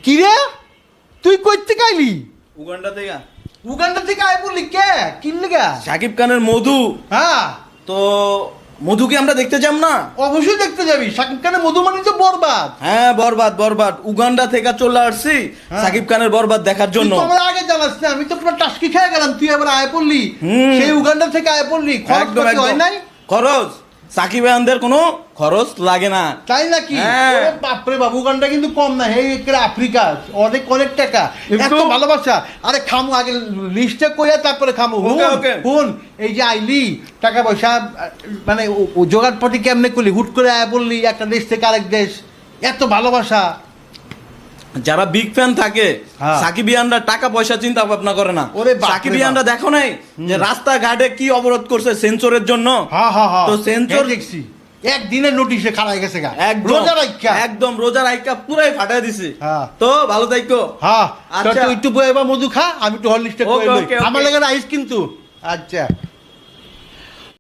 কি রে তুই কই থেকে আইলি? উগান্ডা থেকে। উগান্ডা থেকে আই বললি কে কিনলি গা? শাকিব খানের মধু। হ্যাঁ তো মধুকে আমরা দেখতে যাব না? অবশ্যই দেখতে যাবি। শাকিব খানের মধু মানে তো বরবাদ। হ্যাঁ বরবাদ বরবাদ। উগান্ডা থেকে চলে আসছি শাকিব খানের বরবাদ দেখার জন্য। তুই তো আমার আগে জানাস না, আমি তো পুরো টাস্কি খেয়ে গেলাম, তুই আবার আয় পড়লি। সেই উগান্ডা থেকে আয় পড়লি, খরচ একদম পাতি হয় নাই? খরচ সাকিব খানদের কোনো খরচ লাগে না। তাই নাকি? হ্যাঁ। ওরে বাপরে বাবু, উগান্ডা কিন্তু কম না, এই একটা আফ্রিকা, অনেক অনেক টাকা, এত ভালোবাসা। আরে খামু আগে লিস্টটা কইয়া তারপরে খামু। হুন এই যে আইলি টাকা পয়সা মানে জোগাড় পাতি কেমনে করলি? হুট করে আয় বললি একটা দেশ থেকে আরেক দেশ, এত ভালোবাসা। যারা বিগ ফ্যান থাকে হ্যাঁ। সাকিবিয়ানরা টাকা পয়সা চিন্তা ভাবনা করে না। ওরে বাপ রে সাকিবিয়ানরা বাপ। দেখো নাই যে রাস্তাঘাটে কি অবরোধ করছে সেন্সরের জন্য? হ্যাঁ হ্যাঁ হ্যাঁ, তো সেন্সর দেখছি একদিনের নোটিশে খাড়াই গেছে গা, একদম রোজা রাইখা। একদম রোজা রাইখা পুরাই ফাটাই দিছে। হ্যাঁ। তো ভালো থাইকো। হ্যাঁ আচ্ছা। তুই একটু বয়ে বা মধু খা, আমি একটু হরলিক্সটা করে ওকে, লই। ওকে, আমার ওকে। লাগে আইস কিন্তু। আচ্ছা।